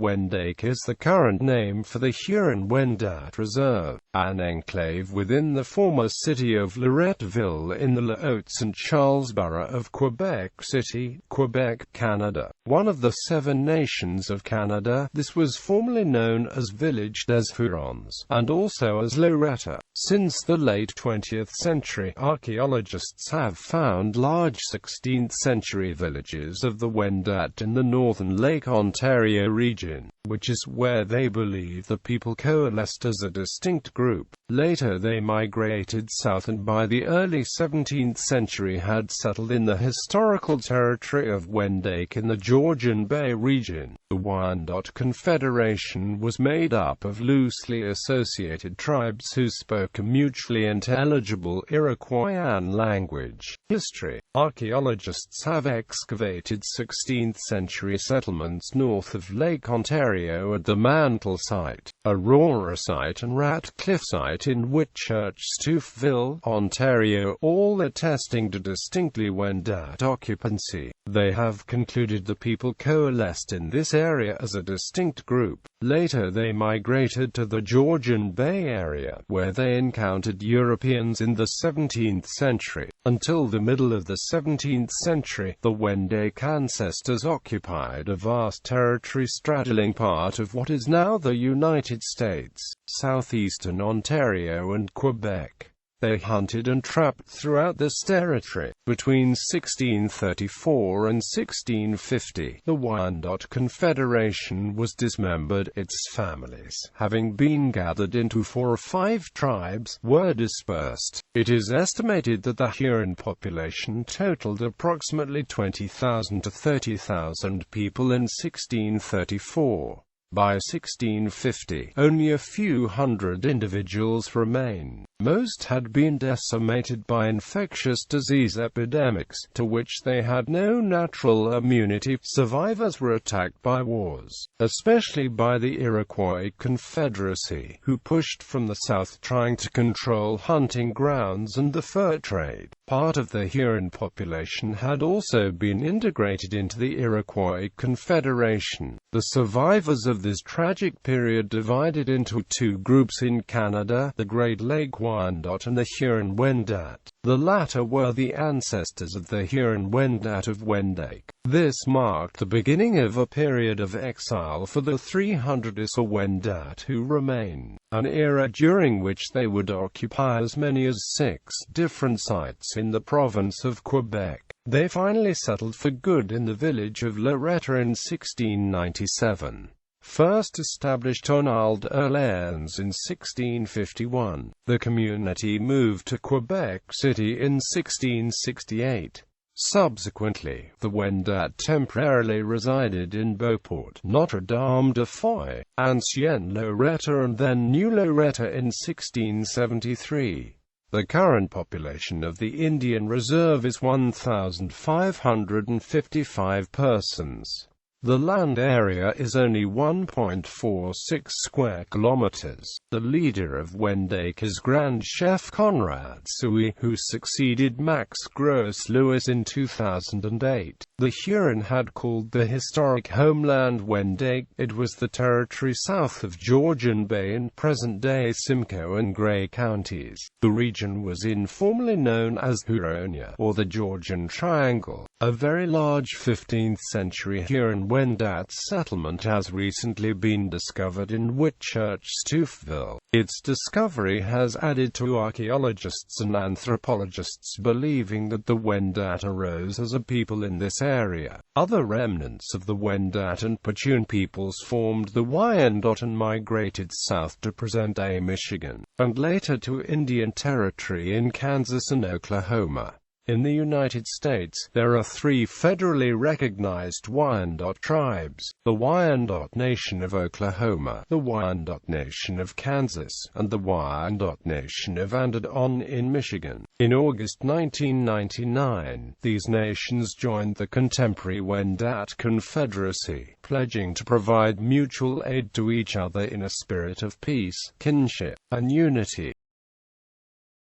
Wendake is the current name for the Huron-Wendat Reserve, an enclave within the former city of Loretteville in the Haute-Saint-Charles borough of Quebec City, Quebec, Canada. One of the 7 nations of Canada, this was formerly known as Village-des-Hurons, and also as Lorette. Since the late 20th century, archaeologists have found large 16th-century villages of the Wendat in the northern Lake Ontario region, which is where they believe the people coalesced as a distinct group. Later they migrated south and by the early 17th century had settled in the historical territory of Wendake in the Georgian Bay region. The Wendat Confederation was made up of loosely associated tribes who spoke a mutually intelligible Iroquoian language. History. Archaeologists have excavated 16th-century settlements north of Lake Ontario at the Mantle Site, Aurora Site and Ratcliffe Site in Chatfield, Ontario, all attesting to distinctly Wendat occupancy. They have concluded the people coalesced in this area as a distinct group. Later they migrated to the Georgian Bay area, where they encountered Europeans in the 17th century. Until the middle of the 17th century, the Wendake ancestors occupied a vast territory straddling part of what is now the United States, southeastern Ontario and Quebec. They hunted and trapped throughout this territory. Between 1634 and 1650, the Wendat Confederation was dismembered. Its families, having been gathered into 4 or 5 tribes, were dispersed. It is estimated that the Huron population totaled approximately 20,000 to 30,000 people in 1634. By 1650, only a few hundred individuals remain. Most had been decimated by infectious disease epidemics, to which they had no natural immunity. Survivors were attacked by wars, especially by the Iroquois Confederacy, who pushed from the south trying to control hunting grounds and the fur trade. Part of the Huron population had also been integrated into the Iroquois Confederation. The survivors of this tragic period divided into 2 groups in Canada, the Great Lake Wendat and the Huron-Wendat. The latter were the ancestors of the Huron-Wendat of Wendake. This marked the beginning of a period of exile for the 300 or so Wendat who remain, an era during which they would occupy as many as 6 different sites in the province of Quebec. They finally settled for good in the village of Lorette in 1697. First established on Haute-Saint-Charles in 1651, the community moved to Quebec City in 1668. Subsequently, the Wendat temporarily resided in Beauport, Notre-Dame-de-Foy, Ancienne Lorette and then New Lorette in 1673. The current population of the Indian Reserve is 1,555 persons. The land area is only 1.46 square kilometers. The leader of Wendake is Grand Chef Conrad Suey, who succeeded Max Gross Lewis in 2008. The Huron had called the historic homeland Wendake. It was the territory south of Georgian Bay in present-day Simcoe and Grey counties. The region was informally known as Huronia, or the Georgian Triangle. A very large 15th-century Huron-Wendat settlement has recently been discovered in Chatfield. Its discovery has added to archaeologists and anthropologists believing that the Wendat arose as a people in this area. Other remnants of the Wendat and Petun peoples formed the Wyandot and migrated south to present-day Michigan, and later to Indian Territory in Kansas and Oklahoma. In the United States, there are 3 federally recognized Wyandot tribes: the Wyandot Nation of Oklahoma, the Wyandot Nation of Kansas, and the Wyandot Nation of Andon in Michigan. In August 1999, these nations joined the contemporary Wendat Confederacy, pledging to provide mutual aid to each other in a spirit of peace, kinship, and unity.